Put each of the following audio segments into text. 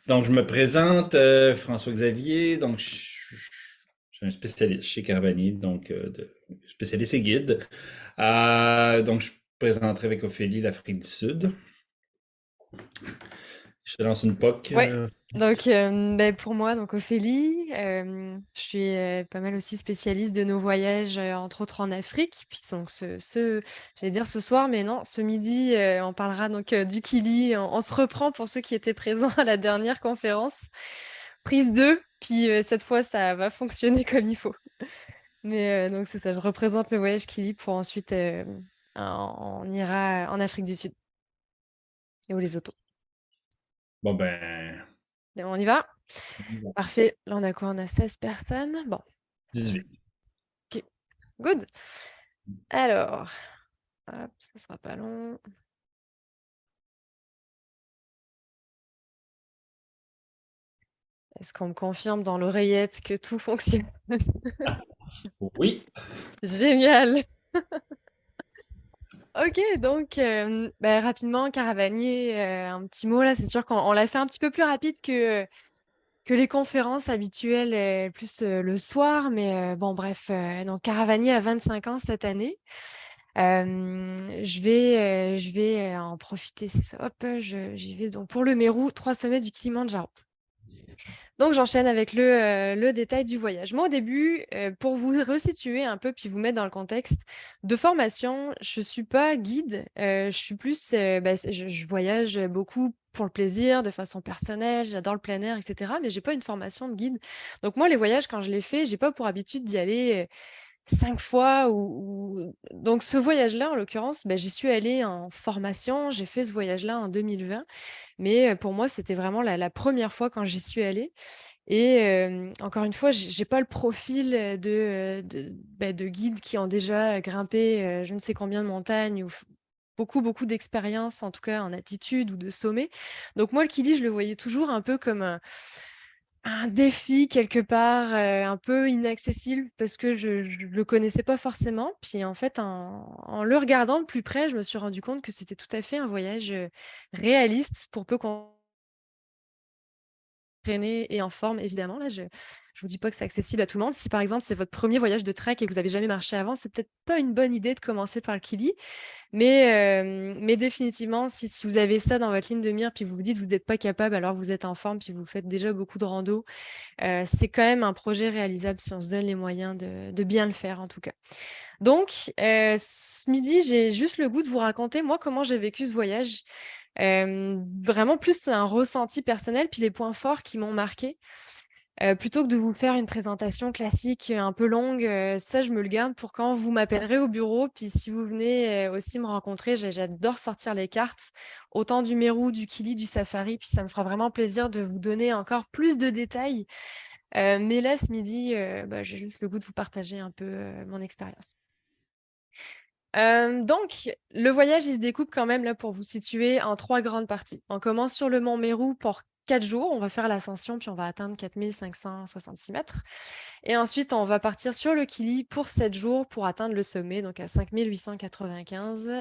Donc, je me présente, François Xavier. Donc, je suis un spécialiste chez Caravanier, donc spécialiste et guide. Donc, je présenterai avec Ophélie l'Afrique du Sud. Je te lance une POC. Ouais, donc pour moi, donc Ophélie, je suis pas mal aussi spécialiste de nos voyages, entre autres en Afrique. Puis donc j'allais dire ce soir, mais non, ce midi, on parlera donc du Kili. On se reprend pour ceux qui étaient présents à la dernière conférence. Prise 2, puis cette fois, ça va fonctionner comme il faut. Mais donc c'est ça, je représente le voyage Kili pour ensuite, on ira en Afrique du Sud et où les autos. Bon, ben, Et on y va? Parfait. Là, on a quoi? On a 16 personnes. Bon, 18. OK, good. Alors, hop, ça sera pas long. Est-ce qu'on me confirme dans l'oreillette que tout fonctionne? Oui. Génial! OK, donc rapidement, Caravanier, un petit mot là. C'est sûr qu'on l'a fait un petit peu plus rapide que les conférences habituelles, plus, le soir. Mais bon bref, donc Caravanier a 25 ans cette année. Je vais en profiter, c'est ça. Hop, j'y vais donc pour le Mérou, 3 sommets du Kilimandjaro. Donc j'enchaîne avec le détail du voyage. Moi, au début, pour vous resituer un peu, puis vous mettre dans le contexte, de formation, je ne suis pas guide, je suis plus, je voyage beaucoup pour le plaisir, de façon personnelle, j'adore le plein air et cetera, mais j'ai pas une formation de guide. Donc moi, les voyages, quand je les fais, j'ai pas pour habitude d'y aller, 5 fois ou donc ce voyage-là, en l'occurrence, j'y suis allée en formation. J'ai fait ce voyage-là en 2020, mais pour moi, c'était vraiment la 1re fois quand j'y suis allée. Et encore une fois, j'ai pas le profil, de guides qui ont déjà grimpé, je ne sais combien de montagnes ou beaucoup, beaucoup d'expérience, en tout cas en altitude ou de sommet. Donc moi, le Kili, je le voyais toujours un peu comme un défi quelque part, un peu inaccessible parce que je le connaissais pas forcément. Puis en fait, en le regardant de plus près, je me suis rendu compte que c'était tout à fait un voyage, réaliste pour peu qu'on entraîné et en forme évidemment. Là, je vous dis pas que c'est accessible à tout le monde. Si par exemple, c'est votre premier voyage de trek et que vous avez jamais marché avant, c'est peut-être pas une bonne idée de commencer par le Kili. Mais définitivement, si vous avez ça dans votre ligne de mire, puis vous vous dites: «Vous n'êtes pas capable alors que vous êtes en forme, puis vous faites déjà beaucoup de rando», c'est quand même un projet réalisable si on se donne les moyens de bien le faire en tout cas. Donc, ce midi, j'ai juste le goût de vous raconter moi comment j'ai vécu ce voyage. Vraiment plus un ressenti personnel, puis les points forts qui m'ont marquée. Plutôt que de vous faire une présentation classique, un peu longue, ça je me le garde pour quand vous m'appellerez au bureau. Puis si vous venez, aussi me rencontrer, j'adore sortir les cartes, autant du Mérou, du Kili, du Safari, puis ça me fera vraiment plaisir de vous donner encore plus de détails. Mais là, ce midi, j'ai juste le goût de vous partager un peu, mon expérience. Donc le voyage, il se découpe quand même là, pour vous situer, en 3 grandes parties. On commence sur le mont Mérou pour 4 jours. On va faire l'ascension, puis on va atteindre 4 566 mètres. Et ensuite, on va partir sur le Kili pour 7 jours pour atteindre le sommet, donc à 5 895.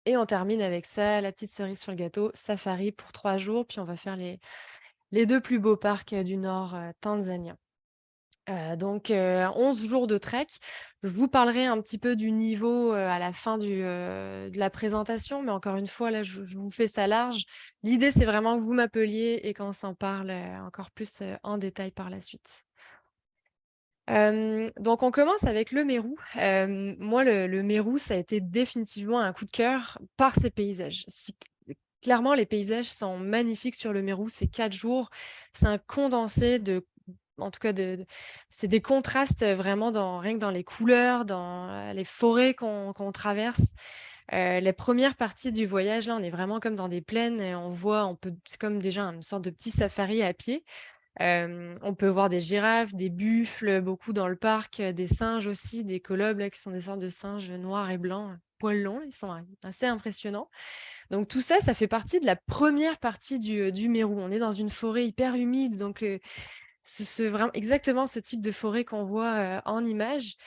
Et on termine avec ça, la petite cerise sur le gâteau, safari pour 3 jours, puis on va faire les 2 plus beaux parcs, du nord, tanzanien. Donc 11 jours de trek. Je vous parlerai un petit peu du niveau, à la fin de la présentation, mais encore une fois, là, je vous fais ça large. L'idée, c'est vraiment que vous m'appeliez et qu'on s'en parle, encore plus, en détail par la suite. Donc on commence avec le Mérou. Moi, le Mérou, ça a été définitivement un coup de cœur par ses paysages. Clairement, les paysages sont magnifiques sur le Mérou. C'est 4 jours. C'est un condensé de en tout cas c'est des contrastes, vraiment rien que dans les couleurs, dans, les forêts qu'on traverse. Les premières parties du voyage, là, on est vraiment comme dans des plaines et c'est comme déjà une sorte de petit safari à pied. On peut voir des girafes, des buffles, beaucoup dans le parc, des singes aussi, des colobes là, qui sont des sortes de singes noirs et blancs, poils longs. Ils sont assez impressionnants. Donc tout ça, ça fait partie de la première partie du Mérou. On est dans une forêt hyper humide, donc vraiment exactement ce type de forêt qu'on voit, en image.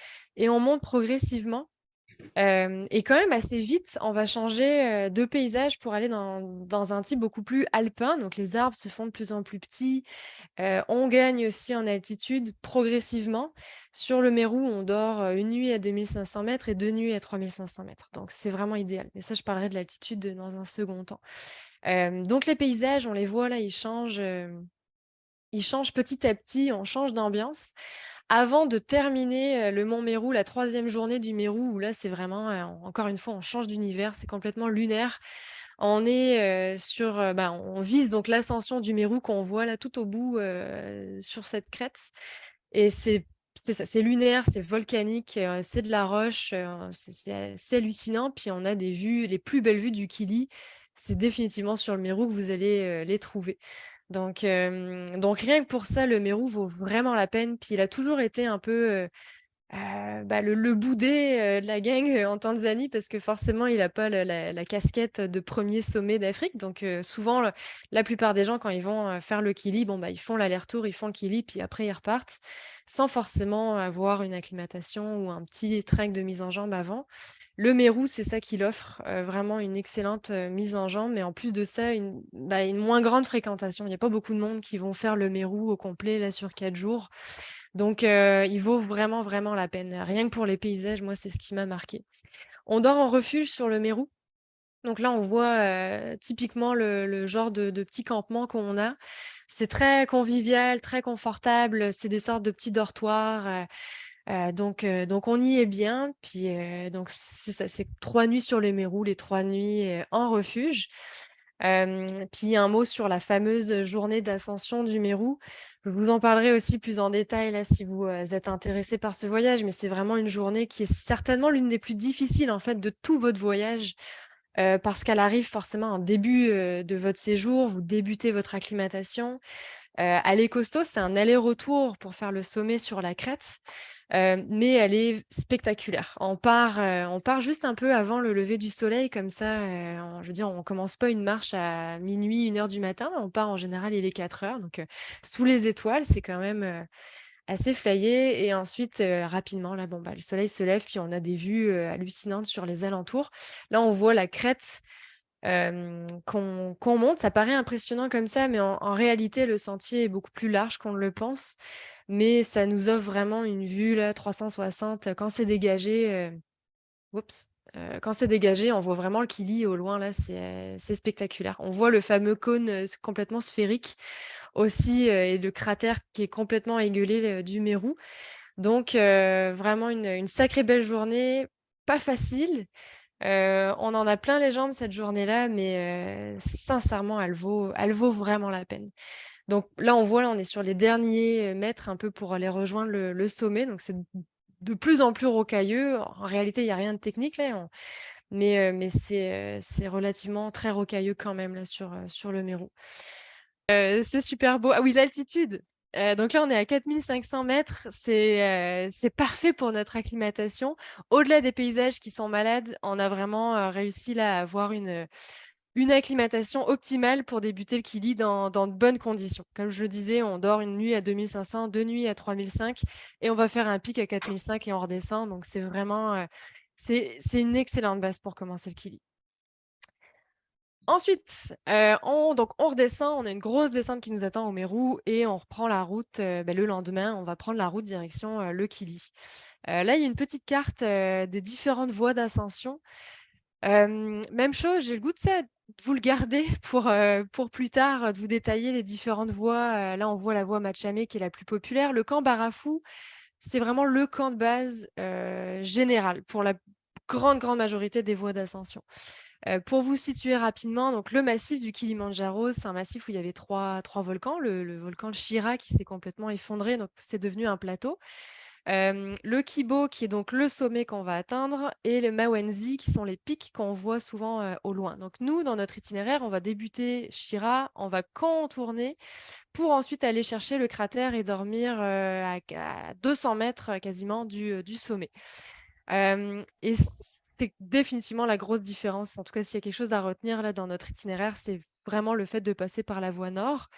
et on monte progressivement. Et quand même assez vite, on va changer de paysage pour aller dans un type beaucoup plus alpin. Donc les arbres se font de plus en plus petits. On gagne aussi en altitude progressivement. Sur le Mérou, on dort une nuit à 2500 mètres et 2 nuits à 3500 mètres. Donc c'est vraiment idéal. Mais ça, je parlerai de l'altitude dans un second temps. Donc les paysages, on les voit là, ils changent petit à petit, on change d'ambiance. Avant de terminer le Mont Mérou, la troisième journée du Mérou, où là, c'est vraiment, encore une fois, on change d'univers, c'est complètement lunaire. On est on vise donc l'ascension du Mérou qu'on voit là tout au bout sur cette crête. Et c'est ça, c'est lunaire, c'est volcanique, c'est de la roche, c'est assez hallucinant. Puis on a des vues, les plus belles vues du Kili, c'est définitivement sur le Mérou que vous allez les trouver. Donc rien que pour ça, le Mérou vaut vraiment la peine. Puis il a toujours été un peu le boudé de la gang en Tanzanie parce que forcément, il n'a pas la casquette de premier sommet d'Afrique. Donc souvent, la plupart des gens, quand ils vont faire le Kili, bon, bah, ils font l'aller-retour, ils font le Kili, puis après, ils repartent sans forcément avoir une acclimatation ou un petit trek de mise en jambe avant. Le Mérou, c'est ça qu'il offre, vraiment une excellente mise en jambe, mais en plus de ça, une moins grande fréquentation. Il n'y a pas beaucoup de monde qui vont faire le Mérou au complet là, sur 4 jours. Donc, il vaut vraiment, vraiment la peine. Rien que pour les paysages, moi, c'est ce qui m'a marqué. On dort en refuge sur le Mérou. Donc là, on voit typiquement le genre de petit campement qu'on a. C'est très convivial, très confortable. C'est des sortes de petits dortoirs. Donc on y est bien. Puis donc c'est ça, c'est 3 nuits sur le Mérou, les 3 nuits en refuge. Puis un mot sur la fameuse journée d'ascension du Mérou. Je vous en parlerai aussi plus en détail là si vous êtes intéressé par ce voyage, mais c'est vraiment une journée qui est certainement l'une des plus difficiles en fait de tout votre voyage parce qu'elle arrive forcément en début de votre séjour, vous débutez votre acclimatation. Elle est costaud, c'est un aller-retour pour faire le sommet sur la crête. Mais elle est spectaculaire. On part juste un peu avant le lever du soleil, comme ça, je veux dire, on commence pas une marche à minuit, 1 heure du matin. On part en général, il est 4 heures. Donc, sous les étoiles, c'est quand même assez flayé. Et ensuite, rapidement, là, bon, bah, le soleil se lève, puis on a des vues hallucinantes sur les alentours. Là, on voit la crête qu'on monte. Ça paraît impressionnant comme ça, mais en réalité, le sentier est beaucoup plus large qu'on ne le pense. Mais ça nous offre vraiment une vue là, 360. Quand c'est dégagé, quand c'est dégagé, on voit vraiment le Kili au loin. Là, c'est spectaculaire. On voit le fameux cône complètement sphérique aussi et le cratère qui est complètement égueulé du Mérou. Donc, vraiment une sacrée belle journée, pas facile. On en a plein les jambes cette journée-là, mais sincèrement, elle vaut vraiment la peine. Donc là, on voit, là, on est sur les derniers mètres un peu pour aller rejoindre le sommet. Donc c'est de plus en plus rocailleux. En réalité, il n'y a rien de technique là, mais c'est relativement très rocailleux quand même là sur le Mérou. C'est super beau. Ah oui, l'altitude. Donc là, on est à 4500 mètres. C'est parfait pour notre acclimatation. Au-delà des paysages qui sont malades, on a vraiment réussi là à avoir une acclimatation optimale pour débuter le Kili dans de bonnes conditions. Comme je le disais, on dort une nuit à 2500, 2 nuits à 3005 et on va faire un pic à 4005 et on redescend. Donc c'est vraiment c'est une excellente base pour commencer le Kili. Ensuite, on redescend, on a une grosse descente qui nous attend au Mérou et on reprend la route le lendemain. On va prendre la route direction le Kili. Là, il y a une petite carte des différentes voies d'ascension. Même chose, j'ai le goût de ça, de vous le garder pour plus tard, de vous détailler les différentes voies. Là, on voit la voie Matchamé qui est la plus populaire. Le camp Barafou, c'est vraiment le camp de base général pour la grande majorité des voies d'ascension. Pour vous situer rapidement, donc le massif du Kilimandjaro, c'est un massif où il y avait trois volcans. Le volcan le Chira qui s'est complètement effondré, donc c'est devenu un plateau. Le Kibo, qui est donc le sommet qu'on va atteindre, et le Mawenzi, qui sont les pics qu'on voit souvent au loin. Donc nous, dans notre itinéraire, on va débuter Chira, on va contourner pour ensuite aller chercher le cratère et dormir à 200 mètres quasiment du sommet. Et c'est définitivement la grosse différence. En tout cas, s'il y a quelque chose à retenir là dans notre itinéraire, c'est vraiment le fait de passer par la voie nord.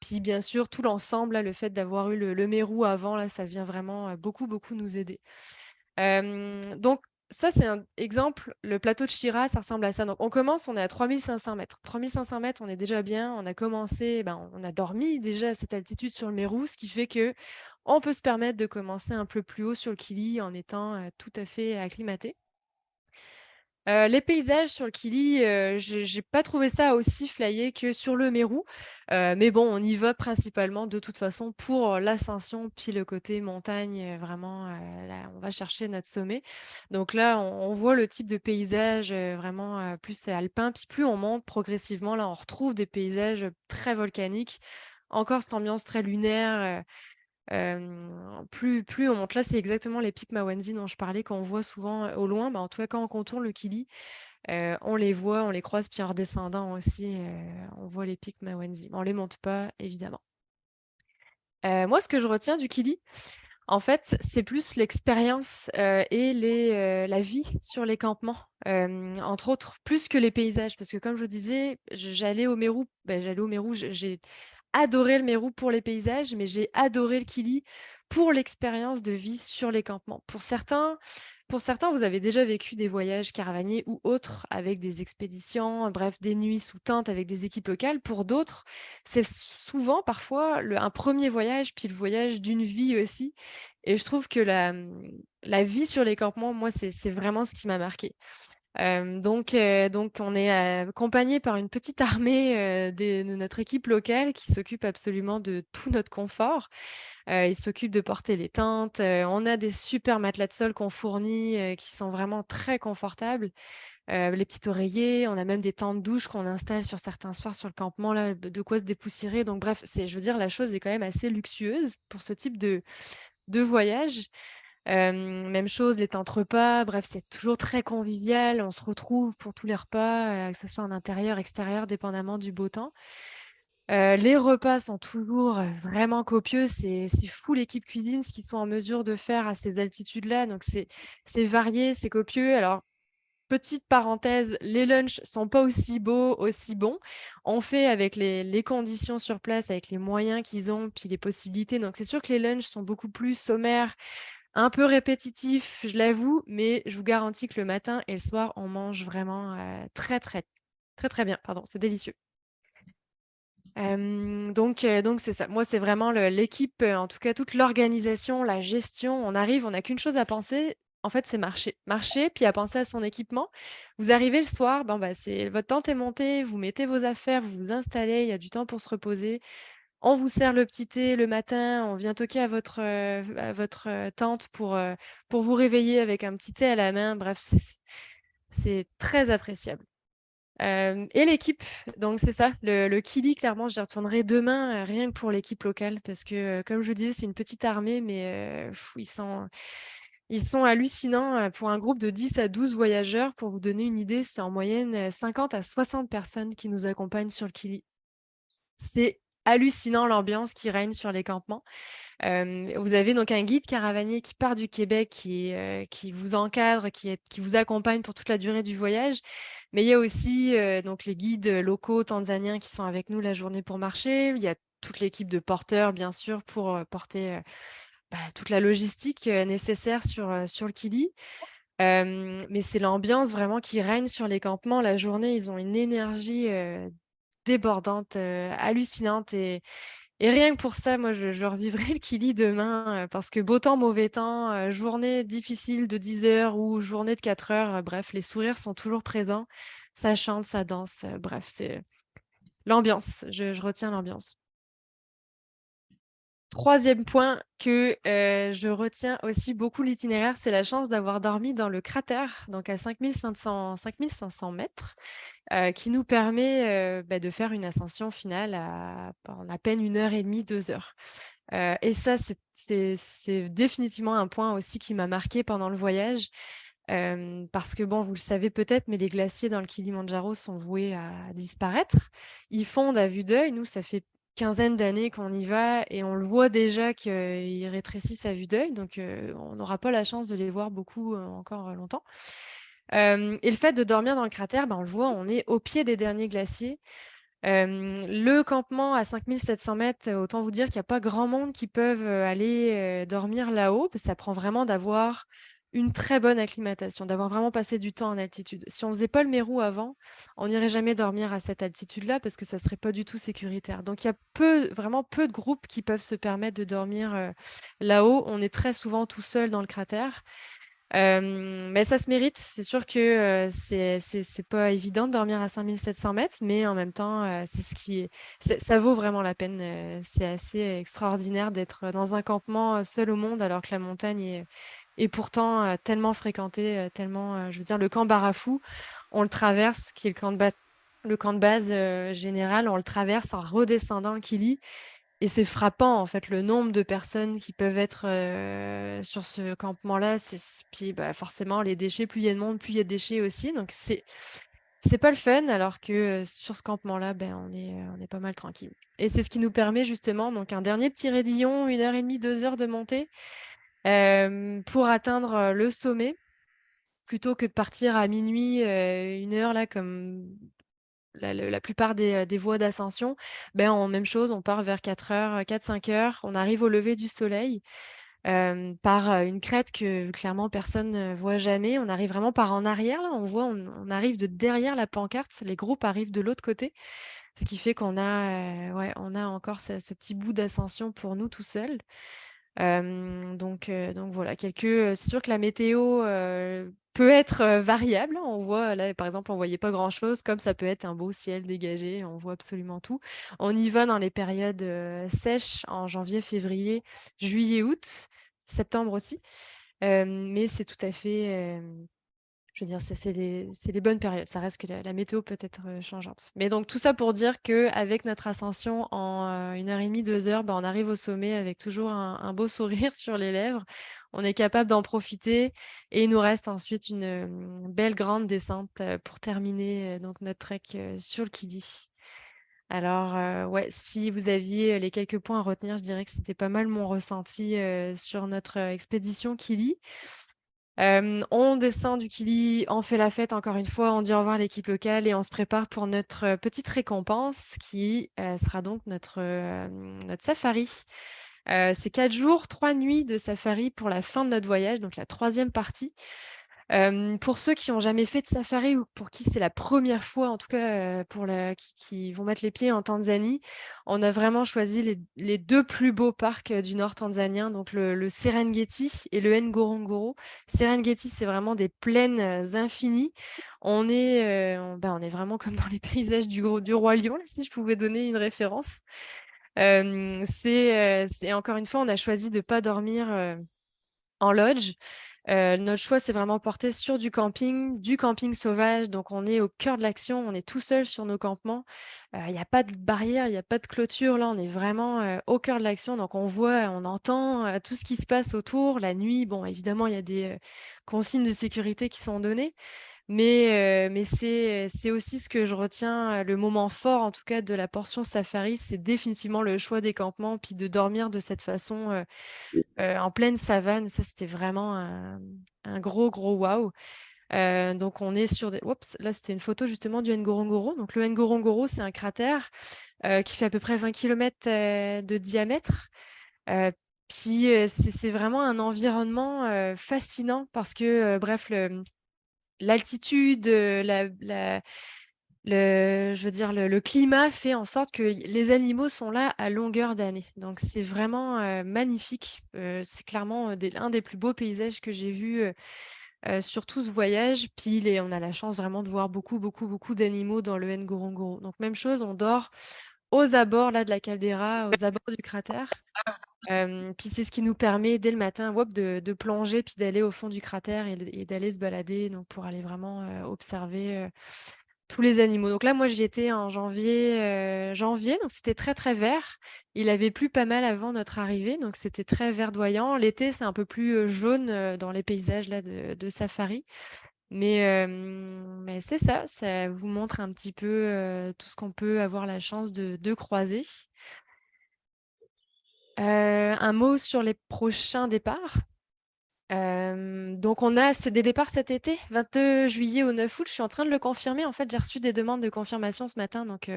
Puis bien sûr, tout l'ensemble, là, le fait d'avoir eu le Mérou avant, là, ça vient vraiment beaucoup, beaucoup nous aider. Donc ça, c'est un exemple. Le plateau de Chira, ça ressemble à ça. Donc on commence, on est à 3500 mètres. 3500 mètres, on est déjà bien. On a commencé, ben, on a dormi déjà à cette altitude sur le Mérou, ce qui fait que on peut se permettre de commencer un peu plus haut sur le Kili en étant tout à fait acclimaté. Les paysages sur le Kili, j'ai pas trouvé ça aussi flyé que sur le Mérou. Mais bon, on y va principalement de toute façon pour l'ascension, puis le côté montagne, vraiment, là, on va chercher notre sommet. Donc là, on voit le type de paysage, vraiment, plus alpin. Puis plus on monte progressivement, là, on retrouve des paysages, très volcaniques. Encore cette ambiance très lunaire, plus on monte là, c'est exactement les pics Mawenzi dont je parlais qu'on voit souvent, au loin. Bah, en tout cas, quand on contourne le Kili, on les voit, on les croise, puis en redescendant aussi, on voit les pics Mawenzi. On les monte pas, évidemment. Moi, ce que je retiens du Kili, en fait, c'est plus l'expérience, et la vie sur les campements, entre autres, plus que les paysages. Parce que comme je vous disais, j'allais au Mérou, j'allais au Mérou, j'ai adoré le Mérou pour les paysages, mais j'ai adoré le Kili pour l'expérience de vie sur les campements. Pour certains, vous avez déjà vécu des voyages caravaniers ou autres avec des expéditions, bref, des nuits sous tente avec des équipes locales. Pour d'autres, c'est souvent parfois un premier voyage, puis le voyage d'une vie aussi. Et je trouve que la vie sur les campements, moi, c'est vraiment ce qui m'a marqué. Donc on est accompagné par une petite armée de notre équipe locale qui s'occupe absolument de tout notre confort. Ils s'occupent de porter les tentes. On a des super matelas de sol qu'on fournit qui sont vraiment très confortables. Les petits oreillers, on a même des tentes douches qu'on installe sur certains soirs sur le campement, là, de quoi se dépoussiérer. Donc bref, je veux dire, la chose est quand même assez luxueuse pour ce type de voyage. Même chose, les tentes repas, bref, c'est toujours très convivial. On se retrouve pour tous les repas, que ce soit en intérieur, extérieur, dépendamment du beau temps. Les repas sont toujours, vraiment copieux. C'est fou l'équipe cuisine, ce qu'ils sont en mesure de faire à ces altitudes-là. Donc c'est varié, c'est copieux. Alors, petite parenthèse, les lunchs sont pas aussi beaux, aussi bons. On fait avec les conditions sur place, avec les moyens qu'ils ont, puis les possibilités. Donc c'est sûr que les lunchs sont beaucoup plus sommaires, un peu répétitifs, je l'avoue, mais je vous garantis que le matin et le soir, on mange vraiment, très, très, très, très bien. Pardon, c'est délicieux. Donc c'est ça. Moi, c'est vraiment l'équipe, en tout cas toute l'organisation, la gestion. On arrive, on n'a qu'une chose à penser, en fait, c'est marcher. Marcher, puis à penser à son équipement. Vous arrivez le soir, bon, bah, votre tente est montée, vous mettez vos affaires, vous vous installez, il y a du temps pour se reposer. On vous sert le petit thé le matin, on vient toquer à votre tente pour vous réveiller avec un petit thé à la main. Bref, c'est très appréciable. Et l'équipe, donc c'est ça, le Kili, clairement, j'y retournerai demain, rien que pour l'équipe locale parce que, comme je vous disais, c'est une petite armée, mais ils sont hallucinants, pour un groupe de 10 à 12 voyageurs. Pour vous donner une idée, c'est en moyenne, 50 à 60 personnes qui nous accompagnent sur le Kili. C'est hallucinant l'ambiance qui règne sur les campements. Vous avez donc un guide caravanier qui part du Québec, qui vous encadre, qui vous accompagne pour toute la durée du voyage. Mais il y a aussi donc les guides locaux tanzaniens qui sont avec nous la journée pour marcher. Il y a toute l'équipe de porteurs, bien sûr, pour porter toute la logistique nécessaire sur le Kili. Mais c'est l'ambiance vraiment qui règne sur les campements. La journée, ils ont une énergie débordante, hallucinante. Et rien que pour ça, moi, je revivrai le Kili demain parce que beau temps, mauvais temps, journée difficile de 10 heures ou journée de 4 heures, bref, les sourires sont toujours présents. Ça chante, ça danse, bref, c'est l'ambiance. Je retiens l'ambiance. Troisième point que je retiens aussi beaucoup l'itinéraire, c'est la chance d'avoir dormi dans le cratère, donc à 5500 mètres, qui nous permet de faire une ascension finale en à peine 1 heure et demie, 2 heures. Et ça, c'est définitivement un point aussi qui m'a marqué pendant le voyage. Parce que bon, vous le savez peut-être, mais les glaciers dans le Kilimandjaro sont voués à disparaître. Ils fondent à vue d'œil. Nous, ça fait quinzaine d'années qu'on y va et on le voit déjà qu'ils rétrécissent à vue d'œil. Donc, on n'aura pas la chance de les voir beaucoup encore longtemps. Et le fait de dormir dans le cratère, on le voit, on est au pied des derniers glaciers. Le campement à 5700 mètres, autant vous dire qu'il y a pas grand monde qui peuvent, aller, dormir là-haut, parce que ça prend vraiment d'avoir une très bonne acclimatation, d'avoir vraiment passé du temps en altitude. Si on faisait pas le Mérou avant, on n'irait jamais dormir à cette altitude-là parce que ça serait pas du tout sécuritaire. Donc il y a vraiment peu de groupes qui peuvent se permettre de dormir, là-haut. On est très souvent tout seul dans le cratère. Mais ça se mérite. C'est sûr que, c'est pas évident de dormir à 5700 mètres, mais en même temps, c'est ce qui est ça vaut vraiment la peine. C'est assez extraordinaire d'être dans un campement, seul au monde, alors que la montagne est pourtant, tellement fréquentée, tellement, je veux dire le camp Barafou, on le traverse, qui est le camp de base, général, on le traverse en redescendant le Kili et c'est frappant, en fait, le nombre de personnes qui peuvent être, sur ce campement-là. Puis, bah, forcément, les déchets, plus il y a de monde, plus il y a de déchets aussi. Donc c'est pas le fun, alors que, sur ce campement-là, ben, on est pas mal tranquille. Et c'est ce qui nous permet justement donc un dernier petit raidillon, 1 h 30, 2 heures de montée, pour atteindre, le sommet, plutôt que de partir à minuit, 1 heure là, comme la plupart des voies d'ascension. Ben, en même chose, on part vers 4 heures, 4-5 heures. On arrive au lever du soleil, par, une crête que clairement personne ne voit jamais. On arrive vraiment par en arrière là, on arrive de derrière la pancarte, les groupes arrivent de l'autre côté. Ce qui fait qu'on a, ouais, on a encore ce petit bout d'ascension pour nous tout seuls. Donc voilà, c'est sûr que la météo, peut être, variable, hein. On voit là, par exemple, on voyait pas grand-chose, comme ça peut être un beau ciel dégagé, on voit absolument tout. On y va dans les périodes, sèches, en janvier, février, juillet, août, septembre aussi, mais c'est tout à fait, je veux dire, c'est les bonnes périodes. Ça reste que la météo peut être, changeante. Mais donc tout ça pour dire qu'avec notre ascension en, 1 h 30, 2 heures, bah, on arrive au sommet avec toujours un beau sourire sur les lèvres. On est capable d'en profiter et il nous reste ensuite une, belle grande descente, pour terminer, donc notre trek, sur le Kili. Alors, ouais, si vous aviez, les quelques points à retenir, je dirais que c'était pas mal mon ressenti, sur notre, expédition Kili. On descend du Kili, on fait la fête encore une fois, on dit au revoir à l'équipe locale et on se prépare pour notre, petite récompense qui, sera donc notre safari. C'est 4 jours, 3 nuits de safari pour la fin de notre voyage, donc la troisième partie. Pour ceux qui ont jamais fait de safari ou pour qui c'est la première fois, en tout cas, pour la qui vont mettre les pieds en Tanzanie, on a vraiment choisi les 2 plus beaux parcs, du nord tanzanien, donc le Serengeti et le Ngorongoro. Serengeti, c'est vraiment des plaines, infinies. On est vraiment comme dans les paysages du Roi Lion, là, si je pouvais donner une référence. C'est encore une fois, on a choisi de pas dormir, en lodge. Notre choix s'est vraiment porté sur du camping sauvage. Donc on est au cœur de l'action, on est tout seul sur nos campements. Il y a pas de barrière, il y a pas de clôture. Là, on est vraiment, au cœur de l'action. Donc on voit, on entend, tout ce qui se passe autour. La nuit, bon, évidemment, il y a des, consignes de sécurité qui sont données, mais c'est aussi ce que je retiens, le moment fort, en tout cas, de la portion safari, c'est définitivement le choix des campements, puis de dormir de cette façon, en pleine savane. Ça, c'était vraiment un gros, gros waouh. Donc on est sur des oups, là, c'était une photo justement du Ngorongoro. Donc le Ngorongoro, c'est un cratère, qui fait à peu près 20 kilomètres, de diamètre. Heu, Puis, c'est vraiment un environnement, fascinant parce que, bref, l'altitude, je veux dire, le climat fait en sorte que les animaux sont là à longueur d'année. Donc c'est vraiment, magnifique. C'est clairement, un des plus beaux paysages que j'ai vus, sur tout ce voyage. Puis on a la chance vraiment de voir beaucoup, beaucoup, beaucoup d'animaux dans le Ngorongoro. Donc même chose, on dort aux abords là de la caldeira, aux abords du cratère. Puis c'est ce qui nous permet dès le matin, hop, de plonger, puis d'aller au fond du cratère et d'aller se balader, donc pour aller vraiment, observer, tous les animaux. Donc là, moi, j'y étais en janvier, donc c'était très, très vert. Il avait plu pas mal avant notre arrivée, donc c'était très verdoyant. L'été, c'est un peu plus, jaune, dans les paysages là de safari. Mais c'est ça, ça vous montre un petit peu, tout ce qu'on peut avoir la chance de croiser. Un mot sur les prochains départs? Donc on a c'est des départs cet été, 22 juillet au 9 août. Je suis en train de le confirmer. En fait, j'ai reçu des demandes de confirmation ce matin, donc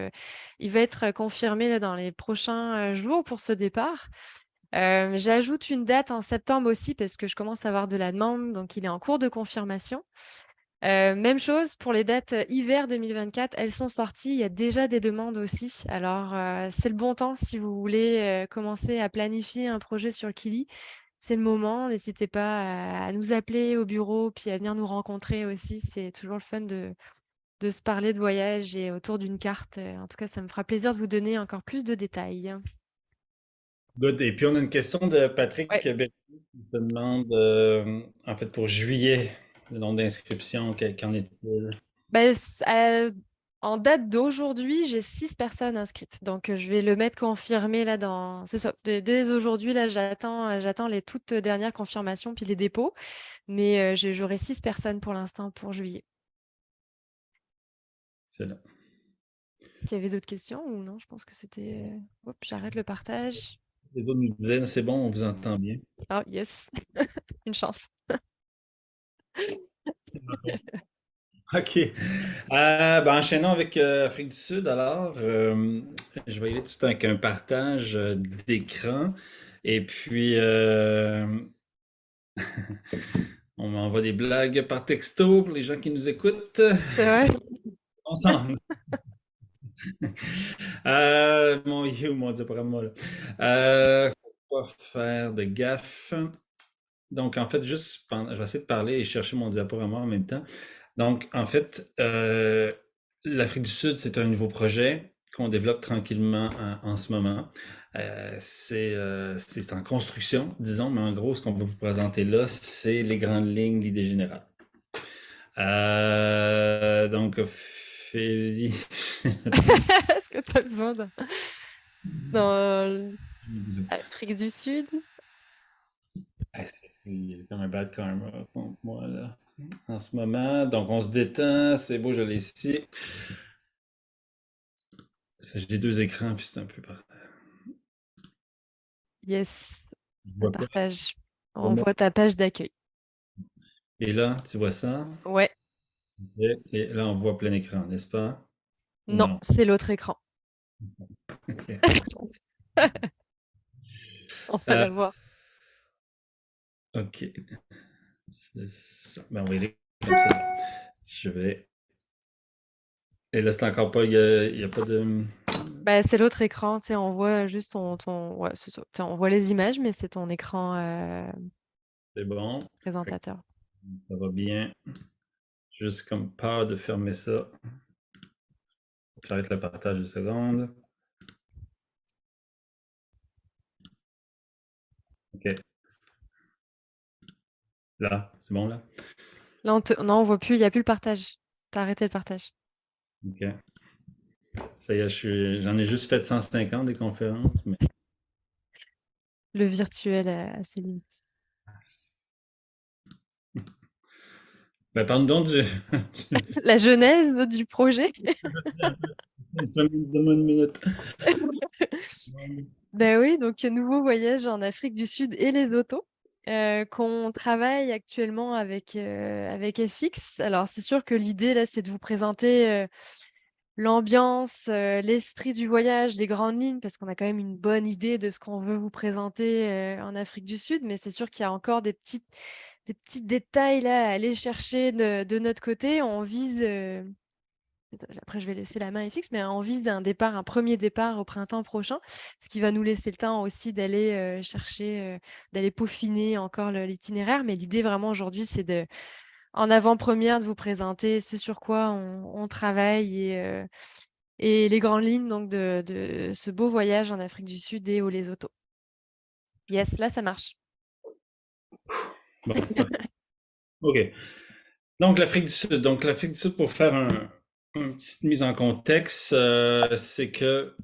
il va être confirmé là, dans les prochains jours pour ce départ. J'ajoute une date en septembre aussi parce que je commence à avoir de la demande, donc il est en cours de confirmation. Même chose pour les dates hiver 2024, elles sont sorties. Il y a déjà des demandes aussi. Alors, c'est le bon temps si vous voulez commencer à planifier un projet sur le Kili. C'est le moment. N'hésitez pas à nous appeler au bureau, puis à venir nous rencontrer aussi. C'est toujours le fun de se parler de voyage et autour d'une carte. En tout cas, ça me fera plaisir de vous donner encore plus de détails. Good. Et puis on a une question de Ouais. Patrick Bellamy qui te demande, en fait, pour juillet, le nombre d'inscriptions, qu'en est-il? Bah, en date d'aujourd'hui, j'ai 6 personnes inscrites. Donc, je vais le mettre confirmé là dans. C'est ça. Dès aujourd'hui, là, j'attends les toutes dernières confirmations puis les dépôts. Mais j'aurai 6 personnes pour l'instant pour juillet. C'est là. Il y avait d'autres questions ou non? Je pense que c'était. Hop, j'arrête le partage. Les autres nous disaient, c'est bon, on vous entend bien. Ah, yes, une chance. OK. Ben, enchaînons avec Afrique du Sud. Alors, je vais y aller tout de suite avec un partage d'écran. Et puis, on m'envoie des blagues par texto pour les gens qui nous écoutent. C'est vrai? Ensemble. Mon diaporama, là. Faut pas faire de gaffe. Donc, en fait, je vais essayer de parler et chercher mon diaporama en même temps. Donc, en fait, l'Afrique du Sud, c'est un nouveau projet qu'on développe tranquillement en ce moment. C'est en construction, disons, mais en gros, ce qu'on va vous présenter là, c'est les grandes lignes, l'idée générale. Donc, Ophélie, Est-ce que tu as besoin dans l'Afrique du Sud? c'est comme un bad karma contre moi, là, en ce moment. Donc, on se détend, c'est beau, je l'ai ici. J'ai deux écrans, puis c'est un peu par... Yes, Je le vois pas. partage. Je vois On voit ta page d'accueil. Et là, tu vois ça? Ouais, Et là, on voit plein écran, n'est-ce pas? Ou non, non? c'est l'autre écran. Ok. On va Euh, l'avoir. ok. C'est ça. Ben, on va y aller comme ça. Je vais. Et là, c'est encore pas. Il y a pas de. Bah, c'est l'autre écran, tu sais, on voit juste Ouais, c'est ça. On voit les images, mais c'est ton écran C'est bon. Fait que présentateur. ça va bien. Juste comme peur de fermer ça. J'arrête le partage 2 secondes. Ok. Là, c'est bon là? Là, non, on voit plus, il n'y a plus le partage. T'as arrêté le partage. Ok. Ça y est, j'en ai juste fait 150 des conférences, mais. Le virtuel a ses limites. Ben, parle donc du. La genèse du projet. Donne-moi une minute. Ben oui, donc nouveau voyage en Afrique du Sud et les autos qu'on travaille actuellement avec FX. Alors c'est sûr que l'idée là, c'est de vous présenter l'ambiance, l'esprit du voyage, les grandes lignes, parce qu'on a quand même une bonne idée de ce qu'on veut vous présenter en Afrique du Sud, mais c'est sûr qu'il y a encore des petits détails là à aller chercher de notre côté. On vise après, je vais laisser la main FX, mais on vise un premier départ au printemps prochain, ce qui va nous laisser le temps aussi d'aller chercher, d'aller peaufiner encore l'itinéraire. Mais l'idée vraiment aujourd'hui, c'est en avant-première de vous présenter ce sur quoi on travaille et les grandes lignes donc de ce beau voyage en Afrique du Sud et au Lesotho. Yes, là, ça marche. Bon, parfait. OK. Donc, l'Afrique du Sud. Donc, l'Afrique du Sud, pour faire une petite mise en contexte, c'est que.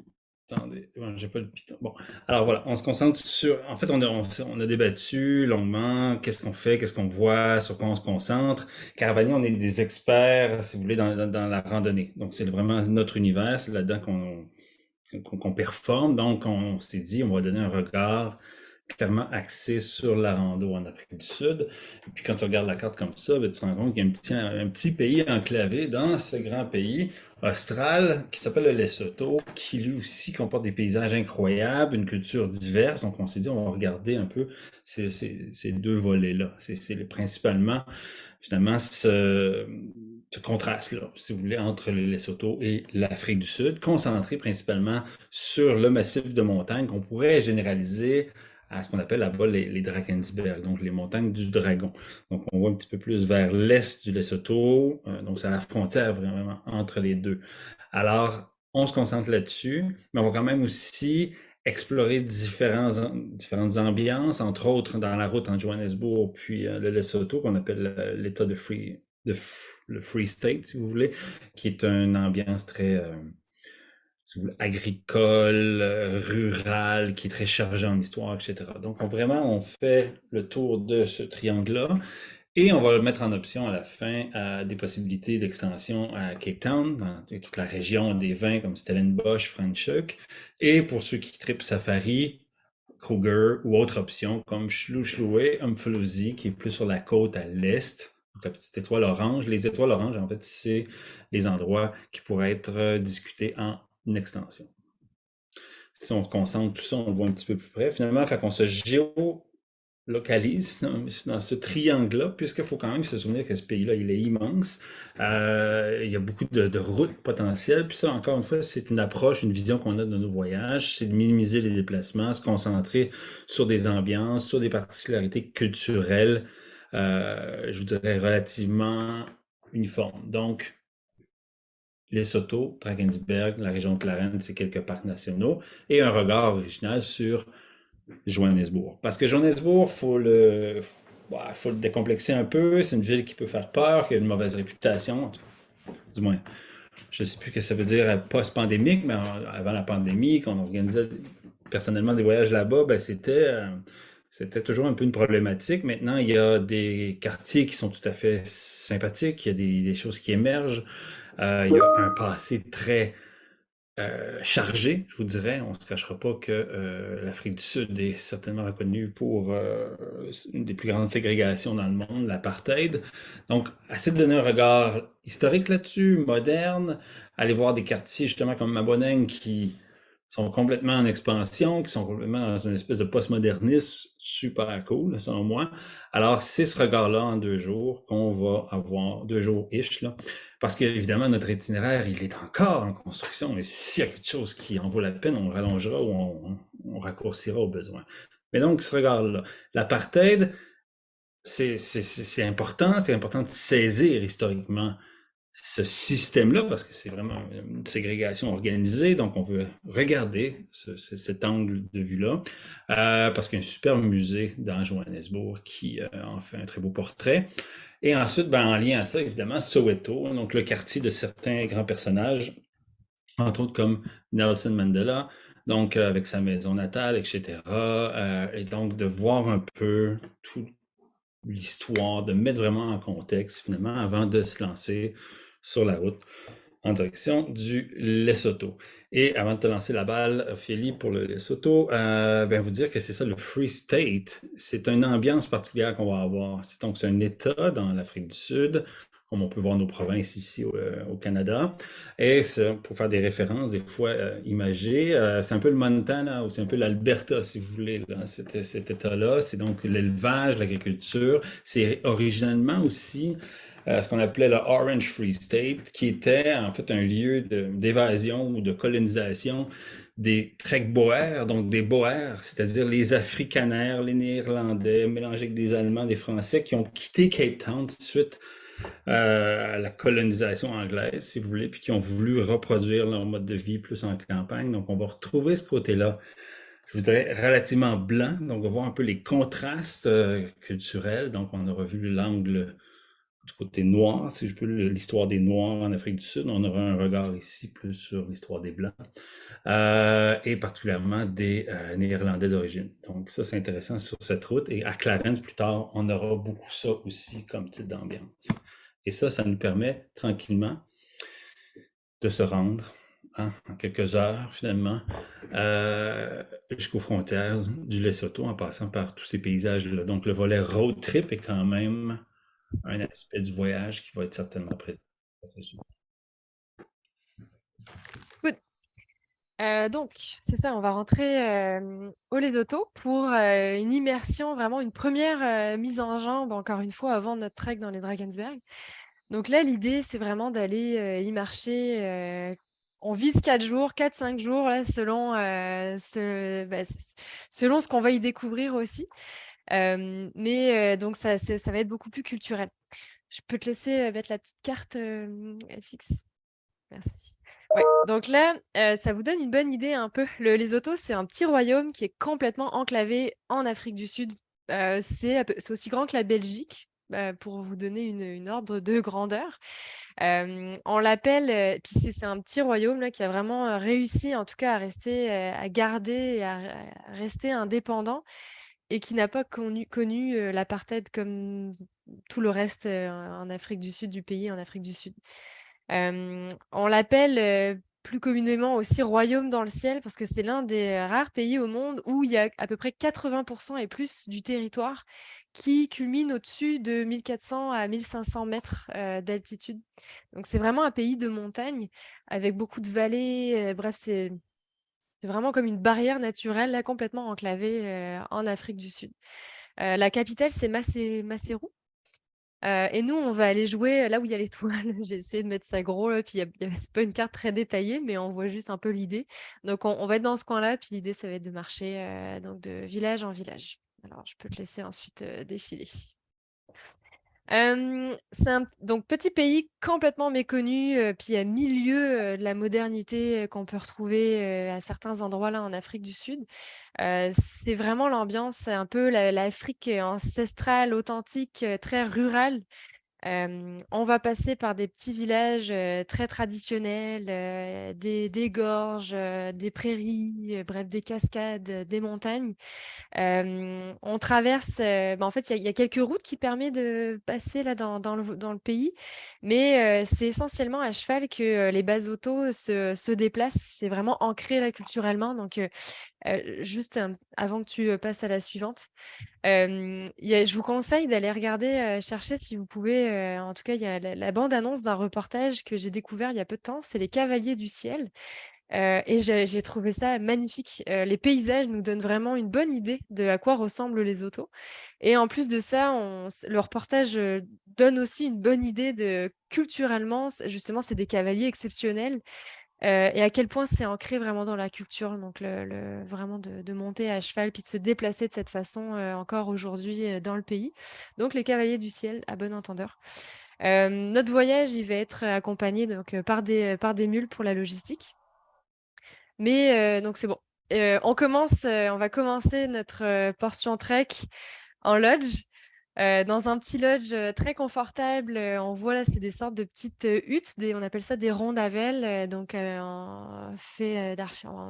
Attendez, ouais, j'ai pas le piton. Bon, alors voilà, on se concentre sur. En fait, on a débattu longuement, qu'est-ce qu'on fait, qu'est-ce qu'on voit, sur quoi on se concentre. Caravani, on est des experts, si vous voulez, dans la randonnée. Donc, c'est vraiment notre univers, c'est là-dedans qu'on performe. Donc, on s'est dit, on va donner un regard clairement axé sur la rando en Afrique du Sud. Et puis quand tu regardes la carte comme ça, ben, tu te rends compte qu'il y a un petit pays enclavé dans ce grand pays austral qui s'appelle le Lesotho, qui lui aussi comporte des paysages incroyables, une culture diverse. Donc on s'est dit, on va regarder un peu ces deux volets-là. C'est principalement finalement ce contraste-là, si vous voulez, entre le Lesotho et l'Afrique du Sud, concentré principalement sur le massif de montagnes qu'on pourrait généraliser à ce qu'on appelle là-bas les Drakensberg, donc les montagnes du dragon. Donc on voit un petit peu plus vers l'est du Lesotho, donc c'est à la frontière vraiment entre les deux. Alors, on se concentre là-dessus, mais on va quand même aussi explorer différentes ambiances, entre autres dans la route entre Johannesburg puis le Lesotho, qu'on appelle l'État le Free State, si vous voulez, qui est une ambiance très si vous voulez, agricole, rurale, qui est très chargée en histoire, etc. Donc vraiment, on fait le tour de ce triangle-là. Et on va le mettre en option à la fin des possibilités d'extension à Cape Town, dans toute la région des vins comme Stellenbosch, Franschhoek. Et pour ceux qui trippent safari, Kruger ou autre option comme Shlushluwe, Umfolozi, qui est plus sur la côte à l'est. Donc la petite étoile orange. Les étoiles oranges, en fait, c'est les endroits qui pourraient être discutés en extension. Si on concentre tout ça, on le voit un petit peu plus près. Finalement, fait qu'on se localise dans ce triangle-là, puisqu'il faut quand même se souvenir que ce pays-là, il est immense. Il y a beaucoup de routes potentielles. Puis ça, encore une fois, c'est une approche, une vision qu'on a de nos voyages, c'est de minimiser les déplacements, se concentrer sur des ambiances, sur des particularités culturelles, je vous dirais relativement uniformes. Donc, Lesotho, Drakensberg, la région de Clarence, c'est quelques parcs nationaux, et un regard original sur Johannesburg. Parce que Johannesburg, faut le décomplexer un peu. C'est une ville qui peut faire peur, qui a une mauvaise réputation. Du moins, je ne sais plus ce que ça veut dire post-pandémique, mais avant la pandémie, quand on organisait personnellement des voyages là-bas, ben c'était toujours un peu une problématique. Maintenant, il y a des quartiers qui sont tout à fait sympathiques. Il y a des choses qui émergent. Il y a un passé très chargé, je vous dirais. On ne se cachera pas que l'Afrique du Sud est certainement reconnue pour une des plus grandes ségrégations dans le monde, l'apartheid. Donc, essayer de donner un regard historique là-dessus, moderne, aller voir des quartiers justement comme Maboneng qui sont complètement en expansion, qui sont complètement dans une espèce de postmodernisme super cool, selon moi. Alors, c'est ce regard-là en 2 jours qu'on va avoir, 2 jours-ish, là, parce qu'évidemment, notre itinéraire, il est encore en construction, et s'il y a quelque chose qui en vaut la peine, on rallongera ou on raccourcira au besoin. Mais donc, ce regard-là, l'apartheid, c'est important de saisir historiquement ce système-là, parce que c'est vraiment une ségrégation organisée, donc on veut regarder cet angle de vue-là, parce qu'il y a un super musée dans Johannesburg qui en fait un très beau portrait. Et ensuite, ben, en lien à ça, évidemment, Soweto, donc le quartier de certains grands personnages, entre autres comme Nelson Mandela, donc avec sa maison natale, etc. Et donc de voir un peu toute l'histoire, de mettre vraiment en contexte finalement avant de se lancer sur la route en direction du Lesotho. Et avant de te lancer la balle, Ophélie, pour le Lesotho, ben vous dire que c'est ça, le Free State. C'est une ambiance particulière qu'on va avoir. Donc, c'est un État dans l'Afrique du Sud, comme on peut voir nos provinces ici au Canada. Et pour faire des références, des fois imagées, c'est un peu le Montana ou c'est un peu l'Alberta, si vous voulez, là, cet État-là. C'est donc l'élevage, l'agriculture. C'est originalement aussi ce qu'on appelait le Orange Free State, qui était en fait un lieu d'évasion ou de colonisation des Trek-Boers, donc des Boers, c'est-à-dire les Afrikaners, les Néerlandais, mélangés avec des Allemands, des Français, qui ont quitté Cape Town tout de suite à la colonisation anglaise, si vous voulez, puis qui ont voulu reproduire leur mode de vie plus en campagne. Donc, on va retrouver ce côté-là, je vous dirais, relativement blanc. Donc, on va voir un peu les contrastes culturels. Donc, on aura vu l'angle du côté noir, si je peux, l'histoire des Noirs en Afrique du Sud. On aura un regard ici plus sur l'histoire des Blancs, et particulièrement des Néerlandais d'origine. Donc ça, c'est intéressant sur cette route. Et à Clarence, plus tard, on aura beaucoup ça aussi comme type d'ambiance. Et ça nous permet tranquillement de se rendre en quelques heures finalement, jusqu'aux frontières du Lesotho en passant par tous ces paysages-là. Donc le volet road trip est quand même un aspect du voyage qui va être certainement présent. Ça, c'est sûr. Good. Donc, c'est ça, on va rentrer au Lesotho pour une immersion, vraiment une première mise en jambe, encore une fois, avant notre trek dans les Drakensberg. Donc là, l'idée, c'est vraiment d'aller y marcher. On vise 4 jours, 4-5 jours, là, selon ce qu'on va y découvrir aussi. Mais donc, ça va être beaucoup plus culturel. Je peux te laisser mettre la petite carte FX. Merci. Ouais, donc là, ça vous donne une bonne idée un peu. Lesotho, c'est un petit royaume qui est complètement enclavé en Afrique du Sud. C'est aussi grand que la Belgique, pour vous donner une ordre de grandeur. On l'appelle, puis c'est un petit royaume là, qui a vraiment réussi en tout cas à rester, à garder et à rester indépendant et qui n'a pas connu l'apartheid comme tout le reste en Afrique du Sud, du pays en Afrique du Sud. On l'appelle plus communément aussi royaume dans le ciel parce que c'est l'un des rares pays au monde où il y a à peu près 80% et plus du territoire qui culmine au-dessus de 1400 à 1500 mètres d'altitude. Donc c'est vraiment un pays de montagne avec beaucoup de vallées. Bref, c'est vraiment comme une barrière naturelle là, complètement enclavée en Afrique du Sud. La capitale, c'est Maseru. Et nous, on va aller jouer là où il y a l'étoile. J'ai essayé de mettre ça gros, là, puis c'est pas une carte très détaillée, mais on voit juste un peu l'idée. Donc, on va être dans ce coin-là, puis l'idée, ça va être de marcher donc de village en village. Alors, je peux te laisser ensuite défiler. C'est donc petit pays complètement méconnu, puis à milieu de la modernité qu'on peut retrouver à certains endroits là en Afrique du Sud. C'est vraiment l'ambiance, c'est un peu l'Afrique ancestrale, authentique, très rurale. On va passer par des petits villages, très traditionnels, des gorges, des prairies, bref, des cascades, des montagnes. On traverse, en fait, il y a quelques routes qui permettent de passer là dans le pays, mais c'est essentiellement à cheval que, les bases-autos se déplacent. C'est vraiment ancré là culturellement donc juste, avant que tu, passes à la suivante. Je vous conseille d'aller regarder, chercher si vous pouvez, en tout cas, il y a la bande-annonce d'un reportage que j'ai découvert il y a peu de temps, c'est Les Cavaliers du ciel, et j'ai trouvé ça magnifique. Les paysages nous donnent vraiment une bonne idée de à quoi ressemblent les autos et en plus de ça, le reportage, donne aussi une bonne idée de culturellement, justement, c'est des cavaliers exceptionnels. Et à quel point c'est ancré vraiment dans la culture, donc vraiment de monter à cheval, puis de se déplacer de cette façon, encore aujourd'hui, dans le pays. Donc les cavaliers du ciel, à bon entendeur. Notre voyage, il va être accompagné donc, par des mules pour la logistique. Mais donc c'est bon. On va commencer notre, portion trek en lodge. Dans un petit lodge, très confortable, on voit là, c'est des sortes de petites, huttes, on appelle ça des rondavelles, donc en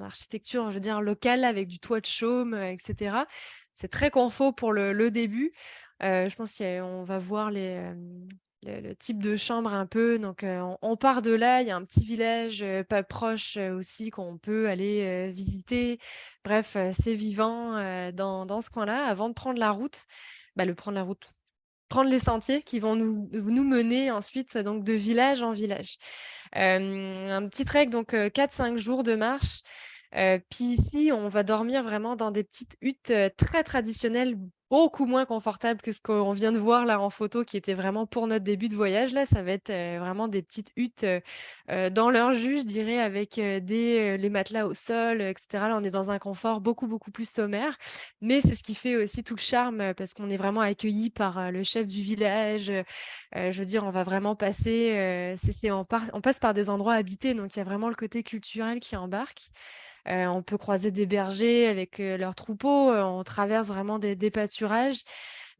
architecture, je veux dire locale avec du toit de chaume, et cetera. C'est très confort pour le début. Je pense on va voir le type de chambre un peu, donc on part de là, il y a un petit village, pas proche, aussi qu'on peut aller, visiter. Bref, c'est vivant, dans ce coin-là avant de prendre la route. Prendre les sentiers qui vont nous mener ensuite donc de village en village. Un petit trek donc 4-5 jours de marche. Puis ici, on va dormir vraiment dans des petites huttes, très traditionnelles, beaucoup moins confortables que ce qu'on vient de voir là en photo qui était vraiment pour notre début de voyage. Là, ça va être, vraiment des petites huttes, dans leur jus, je dirais avec, les matelas au sol, et cetera. Là, on est dans un confort beaucoup, beaucoup plus sommaire, mais c'est ce qui fait aussi tout le charme, parce qu'on est vraiment accueillis par, le chef du village, je veux dire, on va vraiment passer, on passe par des endroits habités, donc il y a vraiment le côté culturel qui embarque. On peut croiser des bergers avec, leurs troupeaux, on traverse vraiment des pâturages.